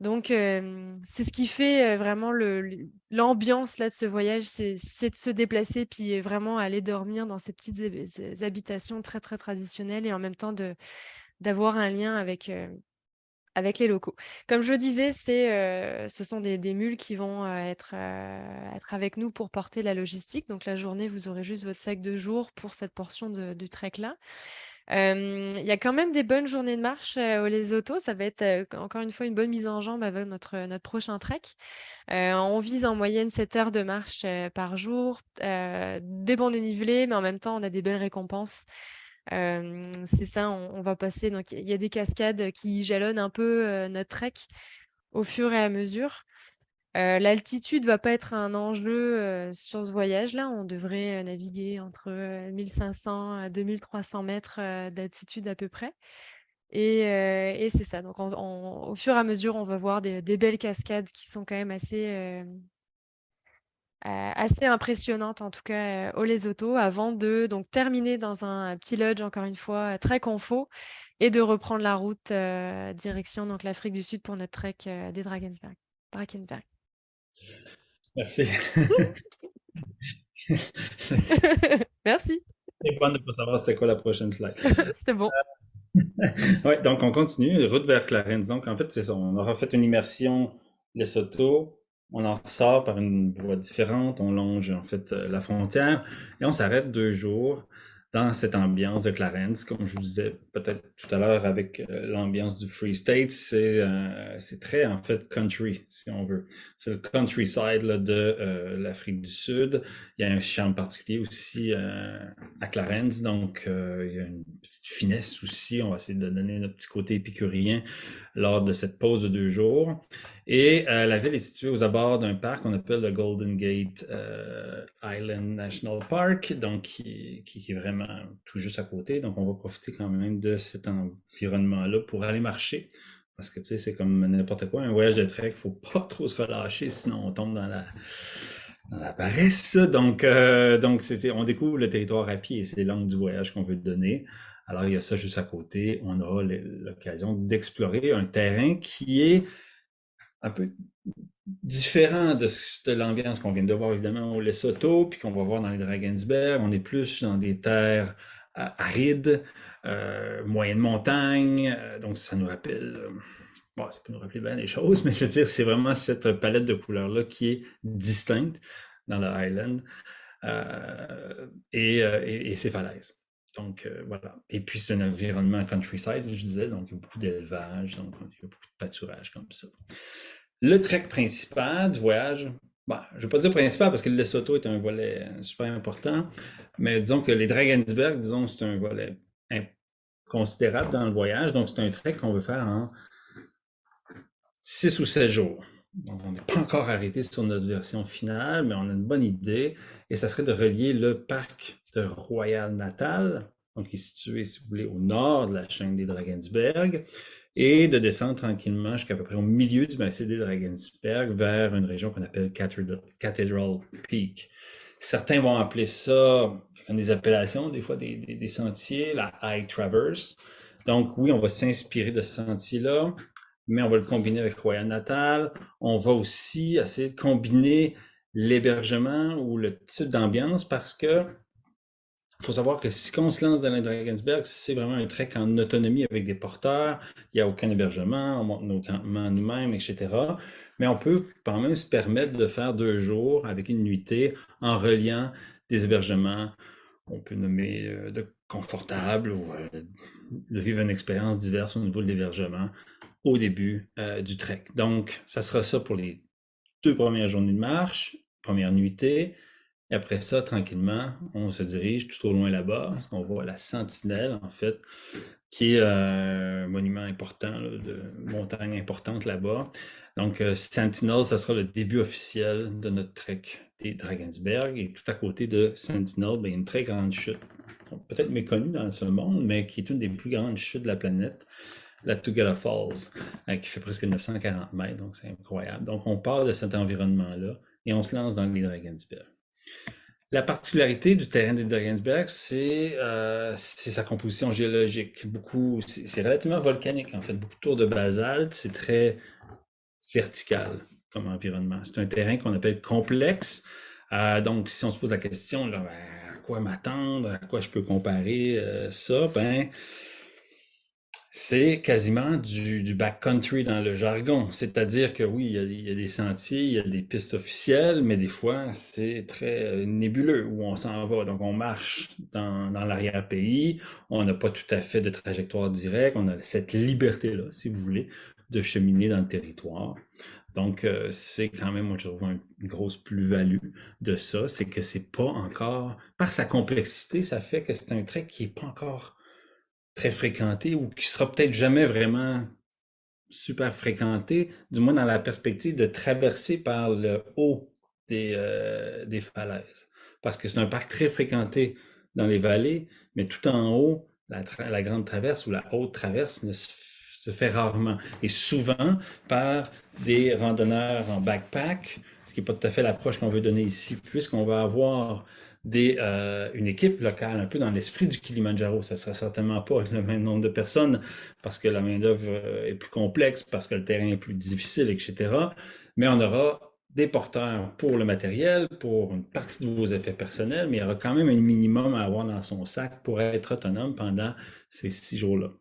Donc c'est ce qui fait, vraiment l'ambiance là de ce voyage, c'est de se déplacer puis, vraiment aller dormir dans ces petites habitations très, très traditionnelles et en même temps d'avoir un lien avec, avec les locaux. Comme je le disais, ce sont des mules qui vont être avec nous pour porter la logistique. Donc la journée, vous aurez juste votre sac de jour pour cette portion du trek-là. Il y a quand même des bonnes journées de marche au Lesotho. Ça va être encore une fois une bonne mise en jambe avec notre prochain trek. On vise en moyenne 7 heures de marche par jour, des bons dénivelés, mais en même temps, on a des belles récompenses. C'est ça, on va passer. Donc, il y a des cascades qui jalonnent un peu notre trek au fur et à mesure. L'altitude va pas être un enjeu sur ce voyage-là. On devrait naviguer entre 1500 à 2300 mètres d'altitude à peu près. Et c'est ça. Donc, au fur et à mesure, on va voir des belles cascades qui sont quand même assez impressionnantes, en tout cas au Lesotho, avant de donc, terminer dans un petit lodge, encore une fois, très confort, et de reprendre la route direction donc, l'Afrique du Sud pour notre trek des Drakensberg. Drakensberg. Merci. Merci, C'est fun de pas savoir c'était quoi la prochaine slide. c'est bon. Ouais, donc on continue, route vers Clarence. Donc en fait, c'est ça, on aura fait une immersion Lesotho, on en ressort par une voie différente, on longe en fait la frontière et on s'arrête 2 jours dans cette ambiance de Clarence. Comme je vous disais peut-être tout à l'heure avec l'ambiance du Free State, c'est très en fait country, si on veut. C'est le countryside là, de l'Afrique du Sud. Il y a un champ particulier aussi à Clarence, donc il y a une petite finesse aussi. On va essayer de donner notre petit côté épicurien lors de cette pause de 2 jours. Et la ville est située aux abords d'un parc qu'on appelle le Golden Gate Island National Park, donc qui est vraiment tout juste à côté. Donc on va profiter quand même de cet environnement-là pour aller marcher. Parce que tu sais, c'est comme n'importe quoi, un voyage de trek, il faut pas trop se relâcher, sinon on tombe dans la paresse. Donc on découvre le territoire à pied et c'est l'angle du voyage qu'on veut donner. Alors il y a ça juste à côté. On aura l'occasion d'explorer un terrain qui est un peu différent de l'ambiance qu'on vient de voir évidemment au Lesotho, puis qu'on va voir dans les Drakensberg. On est plus dans des terres arides, moyenne montagne, donc ça nous rappelle, bon, ça peut nous rappeler bien des choses, mais je veux dire, c'est vraiment cette palette de couleurs-là qui est distincte dans le Highland et ses falaises. Donc voilà. Et puis c'est un environnement countryside, je disais, donc il y a beaucoup d'élevage, donc il y a beaucoup de pâturage comme ça. Le trek principal du voyage, je ne vais pas dire principal parce que le Lesotho est un volet super important, mais disons que les Drakensberg, disons, c'est un volet considérable dans le voyage. Donc, c'est un trek qu'on veut faire en 6 ou 7 jours. Donc, on n'est pas encore arrêté sur notre version finale, mais on a une bonne idée. Et ça serait de relier le parc de Royal Natal, donc qui est situé, si vous voulez, au nord de la chaîne des Drakensberg, et de descendre tranquillement jusqu'à peu près au milieu du massif des Drakensberg vers une région qu'on appelle Cathedral Peak. Certains vont appeler ça, comme des appellations, des fois des sentiers, la High Traverse. Donc oui, on va s'inspirer de ce sentier-là, mais on va le combiner avec Royal Natal. On va aussi essayer de combiner l'hébergement ou le type d'ambiance parce que il faut savoir que si on se lance dans les Drakensberg, c'est vraiment un trek en autonomie avec des porteurs. Il n'y a aucun hébergement, on monte nos campements nous-mêmes, etc. Mais on peut quand même se permettre de faire 2 jours avec une nuitée en reliant des hébergements, on peut nommer de confortables ou de vivre une expérience diverse au niveau de l'hébergement au début du trek. Donc, ça sera ça pour les 2 premières journées de marche, première nuitée. Et après ça, tranquillement, on se dirige tout au loin là-bas. On voit la Sentinelle, en fait, qui est un monument important, là, de montagne importante là-bas. Donc, Sentinel, ça sera le début officiel de notre trek des Drakensberg. Et tout à côté de Sentinel, il y a une très grande chute, peut-être méconnue dans ce monde, mais qui est une des plus grandes chutes de la planète, la Tugela Falls, qui fait presque 940 mètres, donc c'est incroyable. Donc, on part de cet environnement-là et on se lance dans les Drakensberg. La particularité du terrain des Drakensberg, c'est sa composition géologique. C'est relativement volcanique, en fait. Beaucoup de tours de basalte, c'est très vertical comme environnement. C'est un terrain qu'on appelle complexe. Donc, si on se pose la question, là, à quoi m'attendre, à quoi je peux comparer ça, C'est quasiment du backcountry dans le jargon. C'est-à-dire que oui, il y a des sentiers, il y a des pistes officielles, mais des fois, c'est très nébuleux où on s'en va. Donc, on marche dans l'arrière-pays, on n'a pas tout à fait de trajectoire directe, on a cette liberté-là, si vous voulez, de cheminer dans le territoire. Donc, c'est quand même, moi, je trouve une grosse plus-value de ça, c'est que c'est pas encore, par sa complexité, ça fait que c'est un trek qui est pas encore très fréquenté ou qui sera peut-être jamais vraiment super fréquenté, du moins dans la perspective de traverser par le haut des falaises. Parce que c'est un parc très fréquenté dans les vallées, mais tout en haut, la grande traverse ou la haute traverse se fait rarement. Et souvent par des randonneurs en backpack, ce qui n'est pas tout à fait l'approche qu'on veut donner ici, puisqu'on va avoir une équipe locale, un peu dans l'esprit du Kilimanjaro. Ça ne sera certainement pas le même nombre de personnes parce que la main-d'œuvre est plus complexe, parce que le terrain est plus difficile, etc. Mais on aura des porteurs pour le matériel, pour une partie de vos effets personnels, mais il y aura quand même un minimum à avoir dans son sac pour être autonome pendant ces 6 jours-là.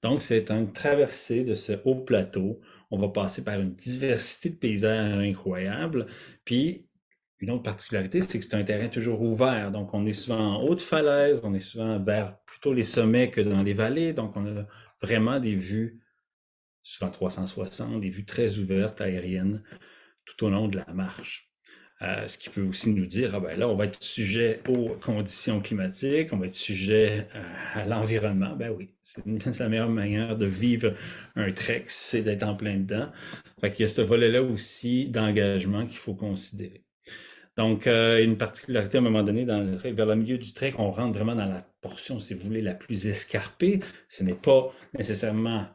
Donc, c'est une traversée de ce haut plateau. On va passer par une diversité de paysages incroyables. Puis, une autre particularité, c'est que c'est un terrain toujours ouvert. Donc, on est souvent en haute falaise, on est souvent vers plutôt les sommets que dans les vallées. Donc, on a vraiment des vues, souvent 360, des vues très ouvertes, aériennes, tout au long de la marche. Ce qui peut aussi nous dire, ah ben là, on va être sujet aux conditions climatiques, on va être sujet à l'environnement. Ben oui, c'est la meilleure manière de vivre un trek, c'est d'être en plein dedans. Fait qu'il y a ce volet-là aussi d'engagement qu'il faut considérer. Donc, une particularité à un moment donné, vers le milieu du trek, on rentre vraiment dans la portion, si vous voulez, la plus escarpée. Ce n'est pas nécessairement,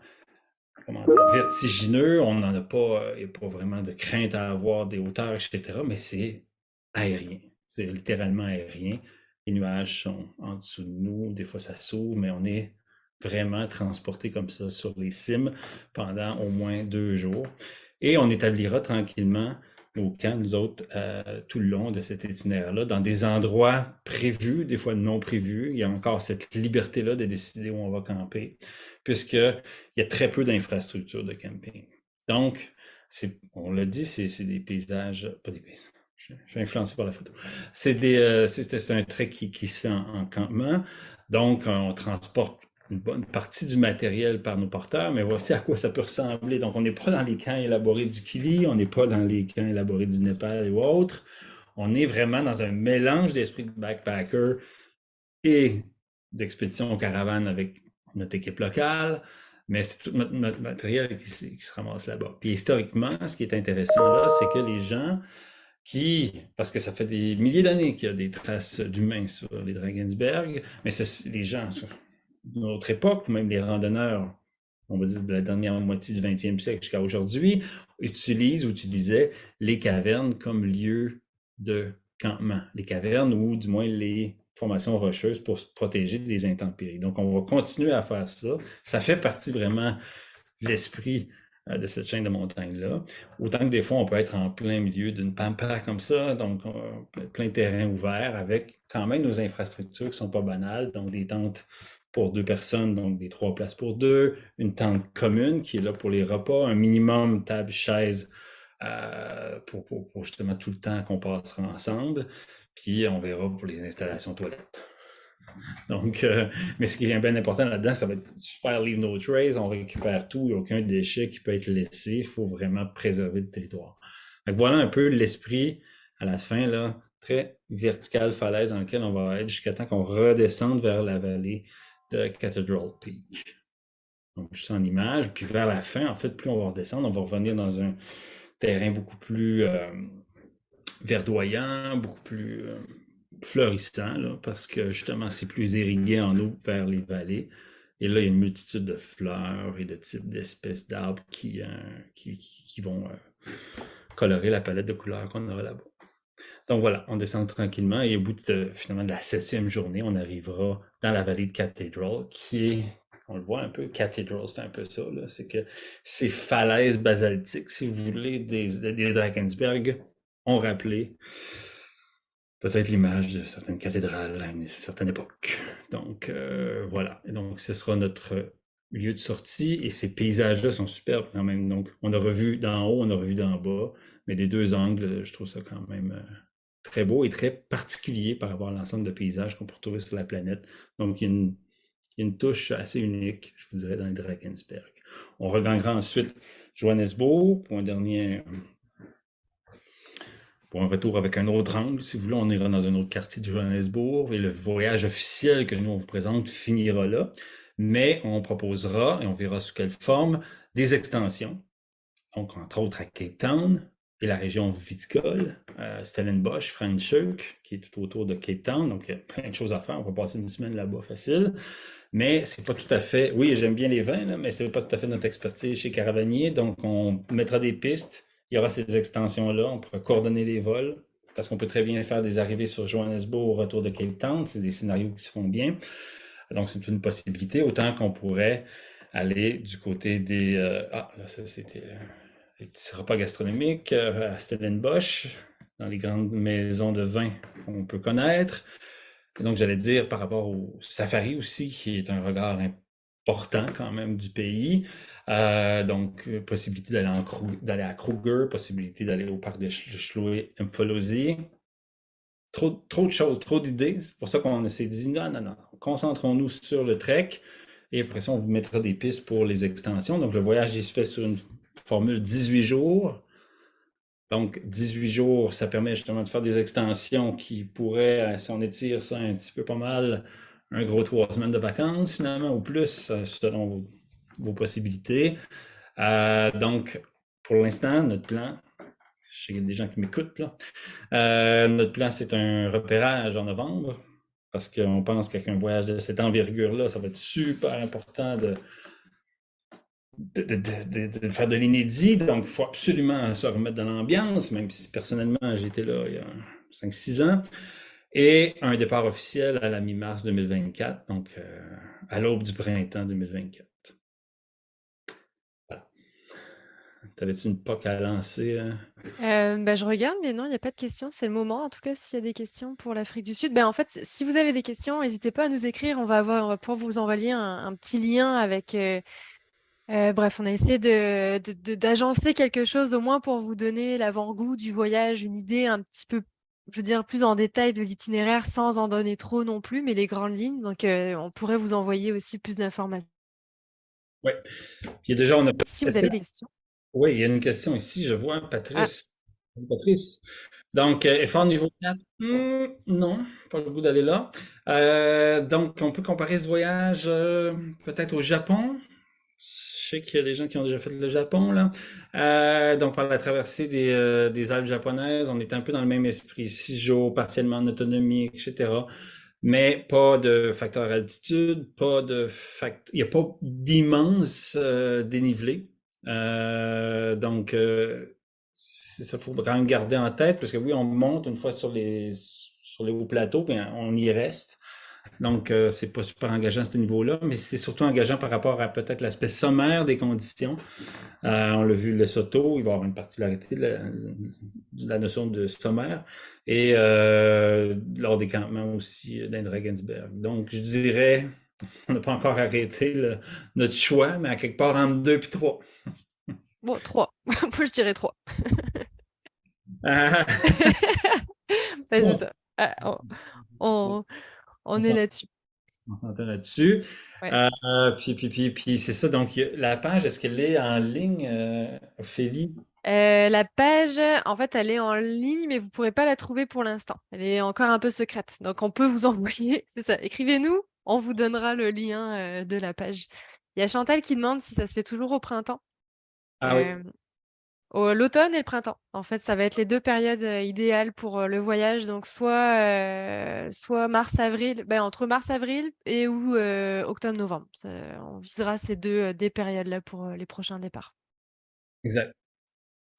comment dire, vertigineux, on n'en a pas, il n'y a pas vraiment de crainte à avoir des hauteurs, etc., mais c'est aérien. C'est littéralement aérien. Les nuages sont en dessous de nous, des fois ça s'ouvre, mais on est vraiment transporté comme ça sur les cimes pendant au moins 2 jours. Et on établira tranquillement nos camps, nous autres, tout le long de cet itinéraire-là, dans des endroits prévus, des fois non prévus. Il y a encore cette liberté-là de décider où on va camper, puisqu'il y a très peu d'infrastructures de camping. Donc, on l'a dit, c'est des paysages, pas des paysages. Je suis influencé par la photo. C'est un trek qui se fait en campement. Donc, on transporte une bonne partie du matériel par nos porteurs, mais voici à quoi ça peut ressembler. Donc, on n'est pas dans les camps élaborés du Kili, on n'est pas dans les camps élaborés du Népal et autres. On est vraiment dans un mélange d'esprit de backpacker et d'expédition caravane avec notre équipe locale, mais c'est tout notre matériel qui se ramasse là-bas. Puis historiquement, ce qui est intéressant là, c'est que les gens parce que ça fait des milliers d'années qu'il y a des traces d'humains sur les Drakensberg, mais les gens de notre époque, ou même les randonneurs, on va dire de la dernière moitié du 20e siècle jusqu'à aujourd'hui, utilisaient les cavernes comme lieu de campement. Les cavernes ou du moins les formations rocheuses pour se protéger des intempéries. Donc, on va continuer à faire ça. Ça fait partie vraiment de l'esprit de cette chaîne de montagnes-là. Autant que des fois, on peut être en plein milieu d'une pampa comme ça, donc plein terrain ouvert, avec quand même nos infrastructures qui ne sont pas banales, donc des tentes pour 2 personnes, donc des 3 places pour 2, une tente commune qui est là pour les repas, un minimum table, chaise pour justement tout le temps qu'on passera ensemble, puis on verra pour les installations toilettes. Donc, mais ce qui est bien important là-dedans, ça va être super leave no trace, on récupère tout, il n'y a aucun déchet qui peut être laissé, il faut vraiment préserver le territoire. Donc, voilà un peu l'esprit à la fin, là, très vertical falaise dans lequel on va être jusqu'à temps qu'on redescende vers la vallée de Cathedral Peak. Donc, juste en image, puis vers la fin, en fait, plus on va redescendre, on va revenir dans un terrain beaucoup plus verdoyant, beaucoup plus fleurissant, là, parce que justement, c'est plus irrigué en eau vers les vallées. Et là, il y a une multitude de fleurs et de types d'espèces d'arbres qui vont colorer la palette de couleurs qu'on aura là-bas. Donc voilà, on descend tranquillement et au bout finalement de la 7e journée, on arrivera dans la vallée de Cathedral, qui est, on le voit un peu, Cathedral, c'est un peu ça, là, c'est que ces falaises basaltiques, si vous voulez, des Drakensberg ont rappelé peut-être l'image de certaines cathédrales à une certaine époque. Donc voilà, et donc ce sera notre lieu de sortie et ces paysages-là sont superbes quand même. Donc, on a revu d'en haut, on a revu d'en bas, mais des deux angles, je trouve ça quand même très beau et très particulier par rapport à l'ensemble de paysages qu'on peut retrouver sur la planète. Donc, il y a une touche assez unique, je vous dirais, dans le Drakensberg. On regagnera ensuite Johannesburg pour un retour avec un autre angle. Si vous voulez, on ira dans un autre quartier de Johannesburg et le voyage officiel que nous on vous présente finira là. Mais on proposera, et on verra sous quelle forme, des extensions. Donc, entre autres à Cape Town et la région viticole, Stellenbosch, Franschhoek, qui est tout autour de Cape Town. Donc, il y a plein de choses à faire. On va passer une semaine là-bas facile. Mais c'est pas tout à fait. Oui, j'aime bien les vins, là, mais c'est pas tout à fait notre expertise chez Caravanier. Donc, on mettra des pistes. Il y aura ces extensions-là. On pourra coordonner les vols parce qu'on peut très bien faire des arrivées sur Johannesburg au retour de Cape Town. C'est des scénarios qui se font bien. Donc, c'est une possibilité. Autant qu'on pourrait aller du côté des. Là, ça, c'était les petits repas gastronomiques à Stellenbosch, dans les grandes maisons de vin qu'on peut connaître. Et donc, j'allais dire par rapport au safari aussi, qui est un regard important quand même du pays. Donc, possibilité d'aller à Kruger, possibilité d'aller au parc de Schloé-Mfolozi. Trop de choses, trop d'idées. C'est pour ça qu'on s'est dit, non, non, non, concentrons-nous sur le trek. Et après ça, on vous mettra des pistes pour les extensions. Donc, le voyage, il se fait sur une formule 18 jours. Donc, 18 jours, ça permet justement de faire des extensions qui pourraient, si on étire ça un petit peu pas mal, un gros 3 semaines de vacances finalement, ou plus, selon vos possibilités. Donc, pour l'instant, notre plan, je sais qu'il y a des gens qui m'écoutent là, notre plan, c'est un repérage en novembre, parce qu'on pense qu'avec un voyage de cette envergure-là, ça va être super important de faire de l'inédit. Donc, il faut absolument se remettre dans l'ambiance, même si personnellement, j'étais là il y a 5-6 ans. Et un départ officiel à la mi-mars 2024, donc à l'aube du printemps 2024. Voilà. T'avais-tu une POC à lancer? Je regarde, mais non, il n'y a pas de questions. C'est le moment. En tout cas, s'il y a des questions pour l'Afrique du Sud, en fait, si vous avez des questions, n'hésitez pas à nous écrire. On va pouvoir vous envoyer un petit lien avec. Bref, on a essayé d'agencer quelque chose au moins pour vous donner l'avant-goût du voyage, une idée un petit peu, je veux dire, plus en détail de l'itinéraire sans en donner trop non plus, mais les grandes lignes. Donc, on pourrait vous envoyer aussi plus d'informations Oui. Puis déjà, on a si vous avez des questions. Oui, il y a une question ici. Je vois Ah, Patrice. Patrice. Donc, effort niveau 4? Non, pas le goût d'aller là. Donc, on peut comparer ce voyage peut-être au Japon. Je sais qu'il y a des gens qui ont déjà fait le Japon, là. Donc, par la traversée des Alpes japonaises, on est un peu dans le même esprit. 6 jours, partiellement en autonomie, etc. Mais pas de facteur altitude, il n'y a pas d'immense dénivelé. Donc, c'est ça, il faut quand même garder en tête, parce que oui, on monte une fois sur les hauts plateaux, puis on y reste. Donc, c'est pas super engageant à ce niveau-là, mais c'est surtout engageant par rapport à peut-être l'aspect sommaire des conditions. On l'a vu, le Soto, il va y avoir une particularité de la notion de sommaire, et lors des campements aussi dans Drakensberg. Donc, je dirais, on n'a pas encore arrêté notre choix, mais à quelque part entre 2 et 3. bon, 3. Moi, je dirais 3. Ah, C'est bon, ça. Ah, on, on on est s'en- là-dessus. on s'entend là-dessus. Ouais. Puis c'est ça. Donc, la page, est-ce qu'elle est en ligne, Ophélie? La page, en fait, elle est en ligne, mais vous ne pourrez pas la trouver pour l'instant. Elle est encore un peu secrète. Donc, on peut vous envoyer, c'est ça, écrivez-nous, on vous donnera le lien de la page. Il y a Chantal qui demande si ça se fait toujours au printemps. Ah oui, Euh, L'automne et le printemps. En fait, ça va être les deux périodes idéales pour le voyage. Donc, soit mars-avril, entre mars-avril et ou octobre-novembre. On visera ces des périodes-là pour les prochains départs. exact.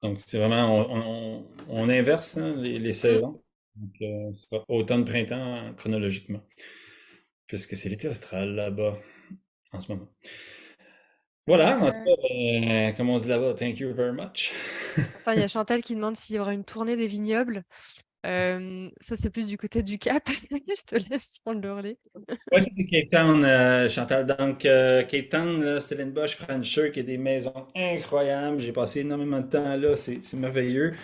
Donc, c'est vraiment, on inverse hein, les Mm. saisons. Donc, c'est pas automne-printemps chronologiquement, puisque c'est l'été austral là-bas en ce moment. Voilà, en tout Euh, cas, comme on dit là-bas, thank you very much. Attends, il y a Chantal qui demande s'il y aura une tournée des vignobles. Ça, c'est plus du côté du Cap. Je te laisse prendre le relais. Ouais, ça, c'est Cape Town, Chantal. Donc, Cape Town, là, Stellenbosch, Franschhoek, il y a des maisons incroyables. J'ai passé énormément de temps là, c'est merveilleux.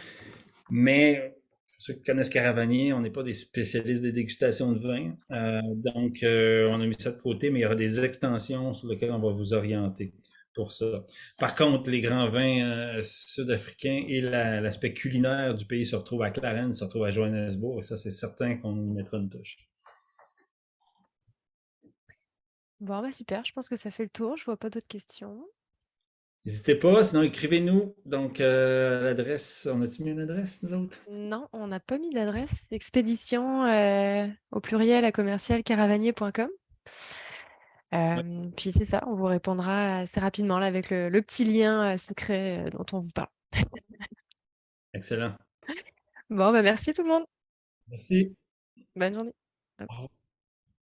Mais pour ceux qui connaissent Caravanier, on n'est pas des spécialistes des dégustations de vin. Donc, on a mis ça de côté, mais il y aura des extensions sur lesquelles on va vous orienter pour ça. Par contre, les grands vins sud-africains et l'aspect culinaire du pays se retrouvent à Clarence, se retrouvent à Johannesburg, et ça, c'est certain qu'on y mettra une touche. Bon, bah super, je pense que ça fait le tour. Je vois pas d'autres questions. N'hésitez pas, sinon écrivez-nous. Donc, l'adresse, on a-tu mis une adresse, nous autres? Non, on n'a pas mis d'adresse. Expédition au pluriel à commercial caravanier.com. Ouais, Puis c'est ça, on vous répondra assez rapidement là, avec le petit lien secret dont on vous parle. excellent. Bon, bah merci tout le monde. Merci. Bonne journée. Au revoir.